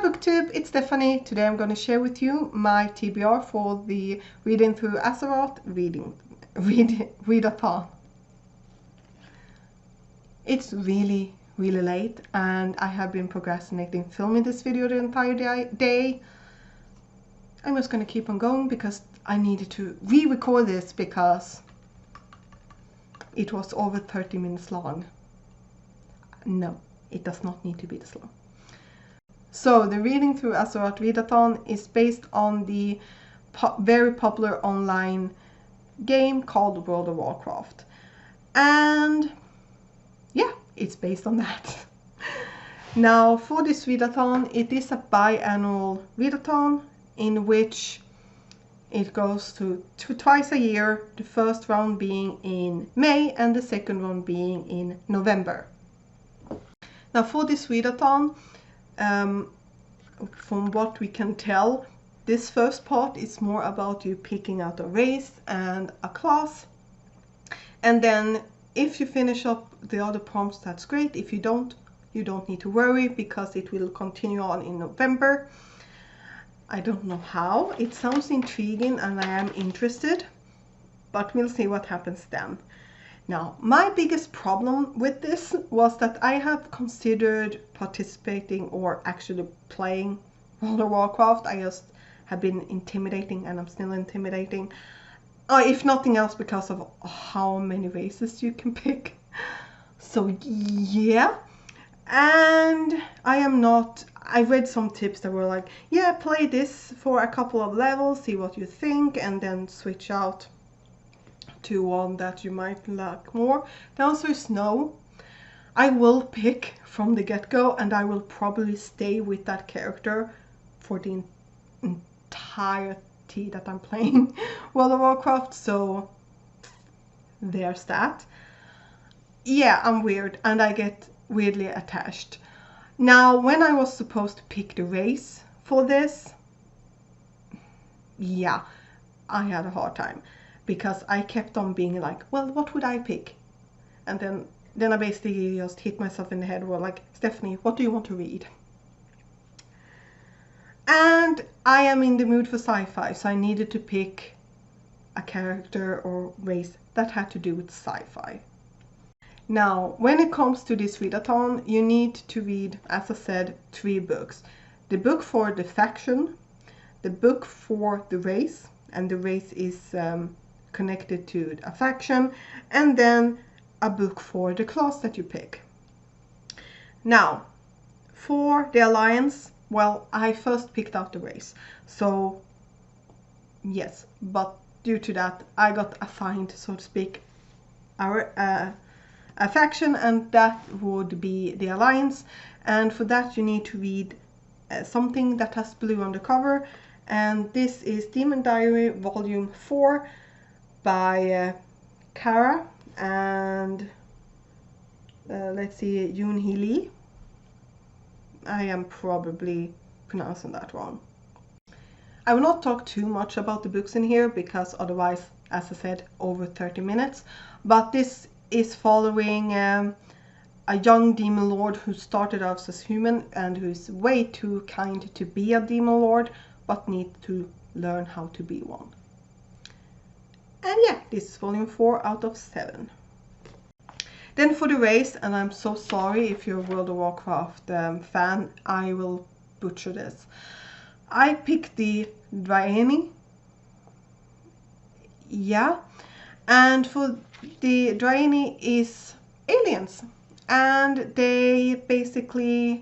booktube, it's Stephanie. Today I'm going to share with you my TBR for the Reading Through Azeroth readathon. It's really late and I have been procrastinating filming this video the entire day. I'm just going to keep on going because I needed to re-record this because it was over 30 minutes long. No, it does not need to be this long. So the Reading Through Azeroth readathon is based on the very popular online game called World of Warcraft. And yeah, it's based on that. Now for this readathon, it is a biannual readathon in which it goes to twice a year, the first round being in May and the second one being in November. Now for this readathon, from what we can tell, this first part is more about you picking out a race and a class, and then if you finish up the other prompts, that's great. If you don't, you don't need to worry because it will continue on in November. I don't know how. It sounds intriguing and I am interested, but we'll see what happens then. Now, my biggest problem with this was that I have considered participating or actually playing World of Warcraft. I just have been intimidating and I'm still intimidating. If nothing else because of how many races you can pick. So yeah, and I read some tips that were like, yeah, play this for a couple of levels, see what you think, and then switch out to one that you might like more. The answer is no. I will pick from the get-go and I will probably stay with that character for the entirety that I'm playing World of Warcraft, so there's that. Yeah, I'm weird and I get weirdly attached. Now, when I was supposed to pick the race for this, yeah, I had a hard time. Because I kept on being like, well, what would I pick? And then I basically just hit myself in the head. Well, like, Stephanie, what do you want to read? And I am in the mood for sci-fi, so I needed to pick a character or race that had to do with sci-fi. Now, when it comes to this readathon, you need to read, as I said, 3 books. The book for the faction, the book for the race, and the race is connected to a faction, and then a book for the class that you pick. Now, for the alliance, well, I first picked out the race, so yes, but due to that, I got assigned, so to speak, a faction, and that would be the alliance. And for that, you need to read something that has blue on the cover, and this is Demon Diary Volume 4 by Kara and let's see, Yoon Hee Lee. I am probably pronouncing that wrong. I will not talk too much about the books in here because otherwise, as I said, over 30 minutes. But this is following a young demon lord who started out as human and who is way too kind to be a demon lord, but needs to learn how to be one. And yeah, this is volume 4 out of 7. Then for the race, and I'm so sorry if you're a World of Warcraft fan, I will butcher this. I picked the Draeni. Yeah, and for the Draeni is aliens. And they basically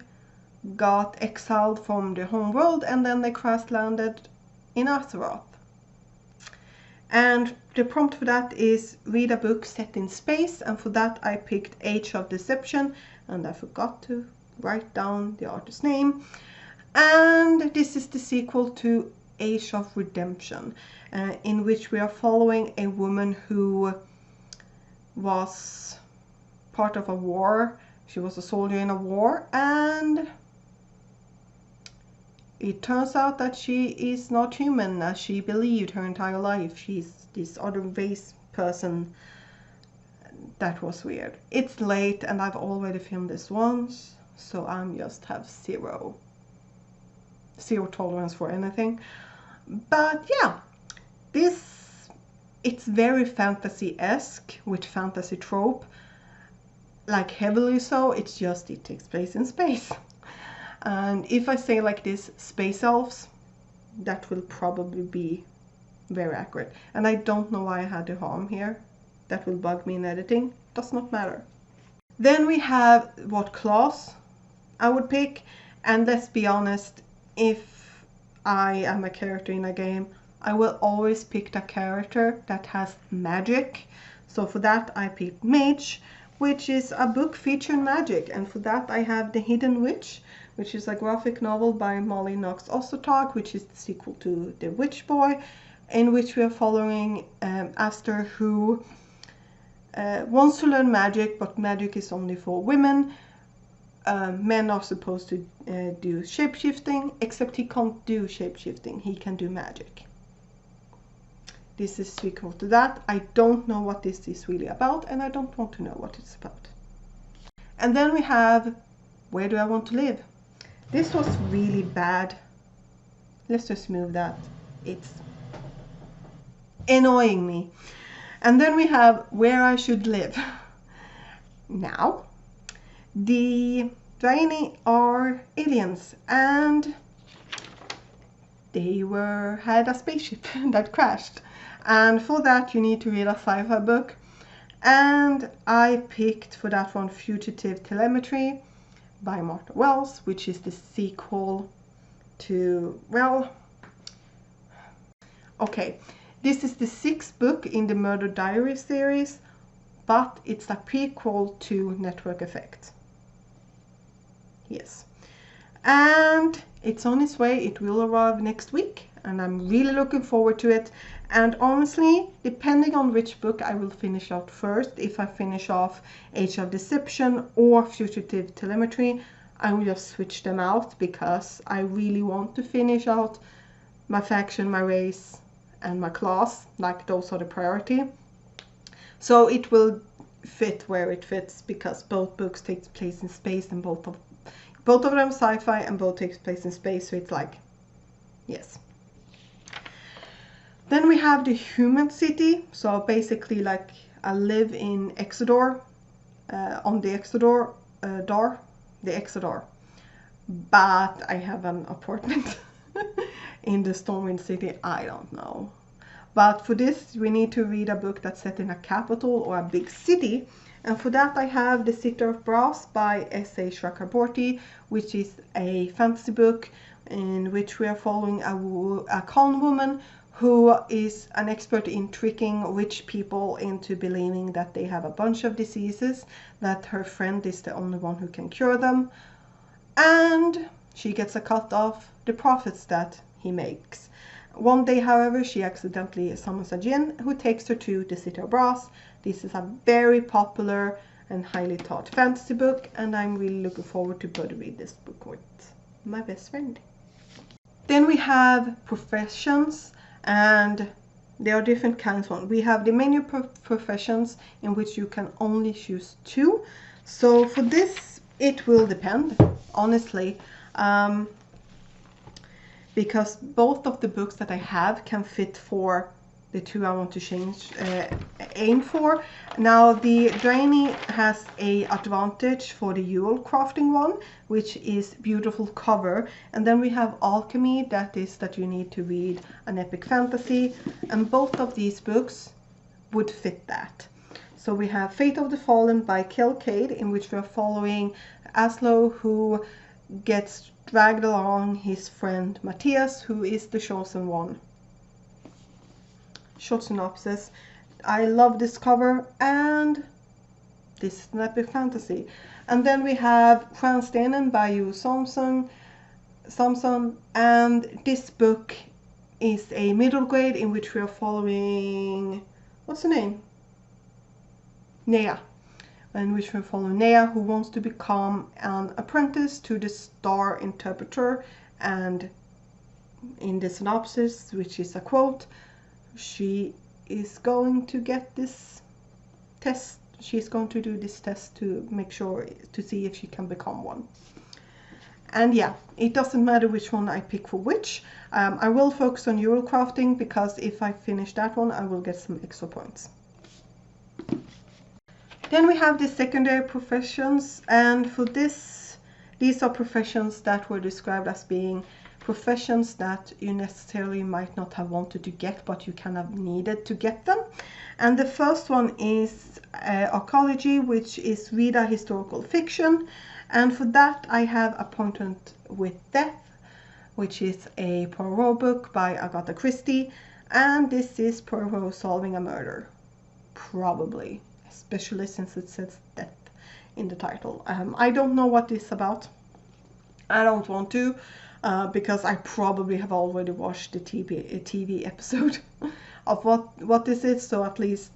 got exiled from their home world and then they crash landed in Azeroth. And the prompt for that is read a book set in space, and for that I picked Age of Deception, and I forgot to write down the author's name. And this is the sequel to Age of Redemption, in which we are following a woman who was part of a war. She was a soldier in a war, and it turns out that she is not human as she believed her entire life. She's this other race person. That was weird. It's late and I've already filmed this once, so I'm just have 0 zero tolerance for anything. But yeah, it's very fantasy-esque with fantasy trope, like heavily so. It's just it takes place in space. And if I say like this, space elves, that will probably be very accurate. And I don't know why I had the harm here. That will bug me in editing. Does not matter. Then we have what class I would pick. And let's be honest, if I am a character in a game, I will always pick the character that has magic. So for that I picked Mage, which is a book featuring magic. And for that I have The Hidden Witch, which is a graphic novel by Molly Knox Ostertag, which is the sequel to The Witch Boy, in which we are following Aster, who wants to learn magic, but magic is only for women. Men are supposed to do shapeshifting, except he can't do shapeshifting, he can do magic. This is sequel to that. I don't know what this is really about, and I don't want to know what it's about. And then we have Where Do I Want to Live? This was really bad. Let's just move that. It's annoying me. And then we have Where I Should Live. Now, the Draenei are aliens, and they had a spaceship that crashed. And for that you need to read a sci-fi book. And I picked for that one Fugitive Telemetry by Martha Wells, which is the sequel to, well, okay, this is the 6th book in the Murder Diary series, but it's a prequel to Network Effect. Yes. And it's on its way. It will arrive next week, and I'm really looking forward to it. And honestly, depending on which book I will finish out first, if I finish off Age of Deception or Fugitive Telemetry, I will just switch them out, because I really want to finish out my faction, my race, and my class. Like, those are the priority. So it will fit where it fits, because both books take place in space, and both of them sci-fi, and both takes place in space, so it's like, yes. Then we have the Human City. So basically, like, I live in Exodar, on the Exodar, but I have an apartment in the Stormwind City. I don't know. But for this, we need to read a book that's set in a capital or a big city. And for that I have The Sitter of Brass by S.A. Chakraborty, which is a fantasy book in which we are following a con woman who is an expert in tricking rich people into believing that they have a bunch of diseases, that her friend is the only one who can cure them, and she gets a cut of the profits that he makes. One day, however, she accidentally summons a djinn who takes her to the Sitter of Brass. This is a very popular and highly taught fantasy book, and I'm really looking forward to go to read this book with my best friend. Then we have professions, and there are different kinds of. We have the menu professions, in which you can only choose 2. So for this, it will depend, honestly. Because both of the books that I have can fit for the 2 I want to aim for. Now, the Draenei has a advantage for the Yule crafting one, which is beautiful cover. And then we have Alchemy, that is that you need to read an epic fantasy. And both of these books would fit that. So we have Fate of the Fallen by Kel Cade, in which we are following Aslo, who gets dragged along his friend Matthias, who is the chosen one. Short synopsis: I love this cover, and this is an epic fantasy. And then we have Stjärnstenen by Hugh Samson, and this book is a middle grade in which we are following, what's her name? Nea. In which we follow Nea, who wants to become an apprentice to the star interpreter. And in the synopsis, which is a quote, she is going to get this test. She's going to do this test to make sure, to see if she can become one. And yeah, it doesn't matter which one I pick for which. I will focus on Eurocrafting because if I finish that one, I will get some extra points. Then we have the secondary professions, and for this, these are professions that were described as being professions that you necessarily might not have wanted to get, but you kind of needed to get them. And the first one is archaeology, which is read a historical fiction. And for that, I have Appointment with Death, which is a Poirot book by Agatha Christie. And this is Poirot solving a murder. Probably. Especially since it says death in the title. I don't know what this is about. I don't want to. Because I probably have already watched the TV episode of what this is, so at least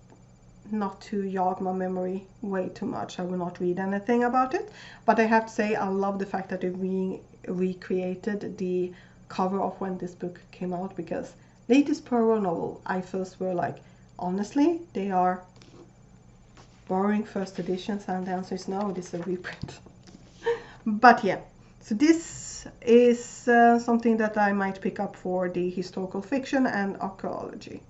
not to jog my memory way too much, I will not read anything about it. But I have to say, I love the fact that they recreated the cover of when this book came out, because latest Poirot novel, I first were like, honestly, they are borrowing first editions, and the answer is no, this is a reprint. But yeah, so this is something that I might pick up for the historical fiction and archaeology.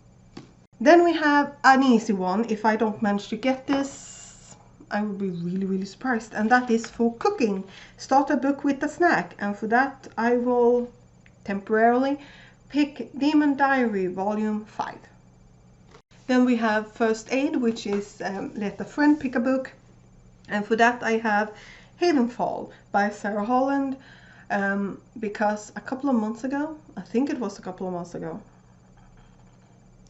Then we have an easy one. If I don't manage to get this, I would be really surprised, and that is for cooking. Start a book with a snack, and for that I will temporarily pick Demon Diary Volume 5. Then we have First Aid, which is let a friend pick a book, and for that I have Havenfall by Sarah Holland, because a couple of months ago, I think it was a couple of months ago,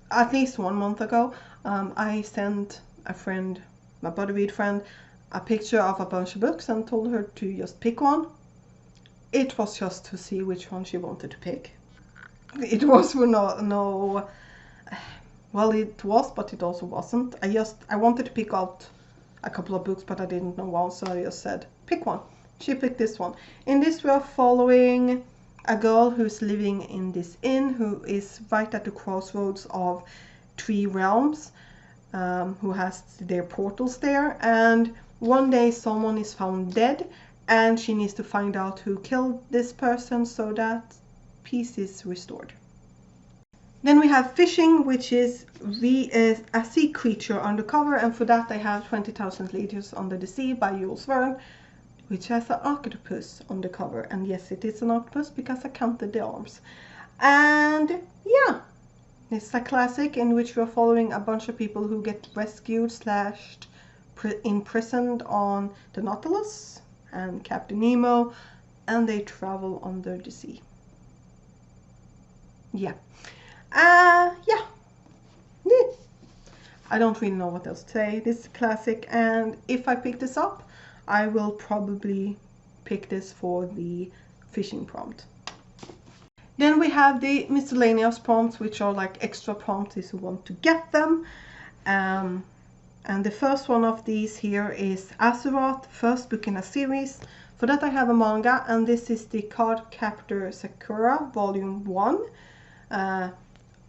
at least 1 month ago, I sent a friend, my buddy read friend, a picture of a bunch of books and told her to just pick one. It was just to see which one she wanted to pick. It was for no well, it was, but it also wasn't. I wanted to pick out a couple of books, but I didn't know one, so I just said, pick one. She picked this one. In this, we are following a girl who's living in this inn, who is right at the crossroads of 3 realms, who has their portals there. And one day someone is found dead, and she needs to find out who killed this person so that peace is restored. Then we have Fishing, which is a sea creature undercover, and for that I have 20,000 Leagues Under the Sea by Jules Verne, which has an octopus on the cover. And yes, it is an octopus because I counted the arms. And yeah, it's a classic in which we're following a bunch of people who get rescued / imprisoned on the Nautilus and Captain Nemo, and they travel under the sea. Yeah. Yeah. I don't really know what else to say. This is a classic, and if I pick this up, I will probably pick this for the fishing prompt. Then we have the miscellaneous prompts, which are like extra prompts if you want to get them. And the first one of these here is Azeroth, first book in a series. For that I have a manga, and this is the Cardcaptor Sakura Volume 1.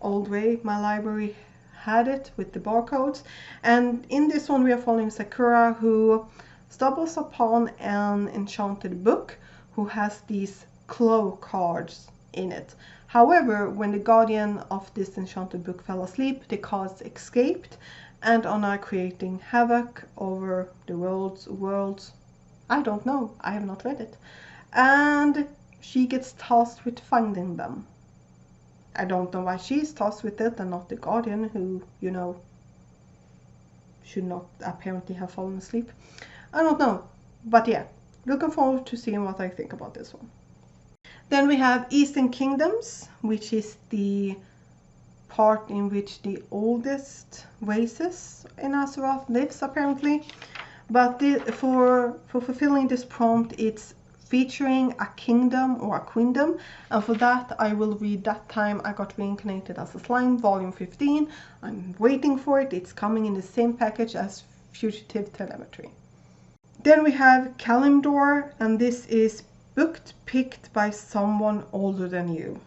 Old way, my library had it with the barcodes. And in this one we are following Sakura, who stumbles upon an enchanted book who has these claw cards in it. However, when the guardian of this enchanted book fell asleep, the cards escaped and are now creating havoc over the worlds. I don't know, I have not read it. And she gets tasked with finding them. I don't know why she's tasked with it and not the guardian, who, you know, should not apparently have fallen asleep. I don't know. But yeah, looking forward to seeing what I think about this one. Then we have Eastern Kingdoms, which is the part in which the oldest races in Azeroth lives, apparently. But for fulfilling this prompt, it's featuring a kingdom or a queendom, and for that I will read That Time I Got Reincarnated as a Slime, Volume 15. I'm waiting for it. It's coming in the same package as Fugitive Telemetry. Then we have Kalimdor, and this is booked picked by someone older than you.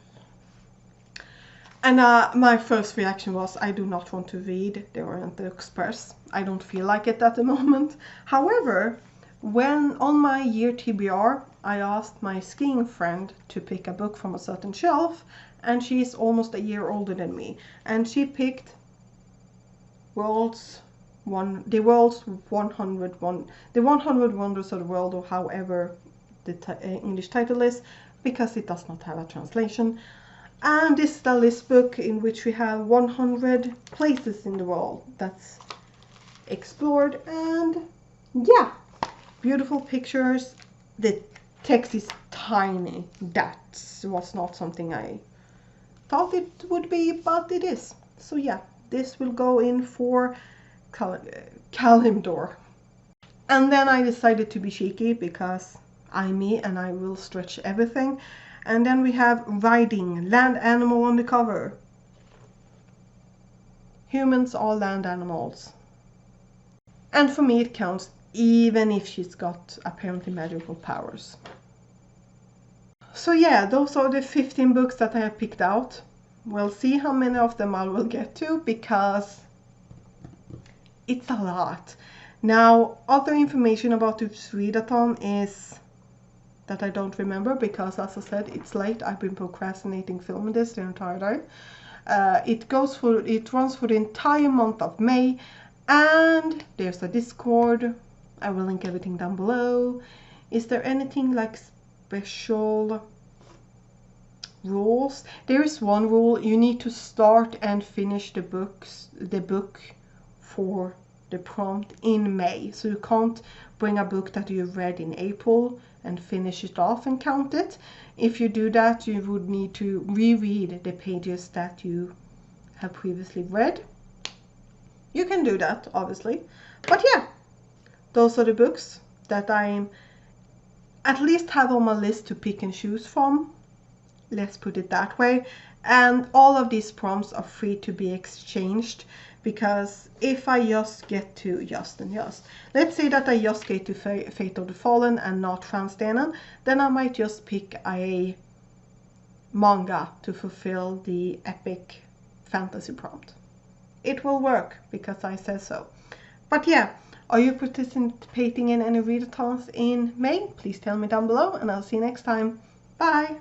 And my first reaction was, I do not want to read the Oriental Express. I don't feel like it at the moment. However, When on my year TBR, I asked my skiing friend to pick a book from a certain shelf, and she's almost a year older than me, and she picked the world's 100 wonders of the world, or however the English title is, because it does not have a translation. And this is the list book in which we have 100 places in the world that's explored, and yeah, beautiful pictures. The text is tiny. That was not something I thought it would be, but it is. So yeah, this will go in for Kalimdor. And then I decided to be cheeky because I'm me and I will stretch everything. And then we have Riding, land animal on the cover. Humans are land animals. And for me it counts even if she's got apparently magical powers. So yeah, those are the 15 books that I have picked out. We'll see how many of them I will get to, because it's a lot. Now, other information about this readathon is that I don't remember, because as I said, it's late. I've been procrastinating filming this the entire day. It runs for the entire month of May, and there's a Discord. I will link everything down below. Is there anything like special rules? There is one rule: you need to start and finish the book for the prompt in May. So you can't bring a book that you read in April and finish it off and count it. If you do that, you would need to reread the pages that you have previously read. You can do that, obviously. But yeah, those are the books that I at least have on my list to pick and choose from. Let's put it that way. And all of these prompts are free to be exchanged, because if I let's say that I just get to Fate of the Fallen and not Framstenen, then I might just pick a manga to fulfill the epic fantasy prompt. It will work because I said so. But yeah, are you participating in any readathons in May? Please tell me down below, and I'll see you next time. Bye!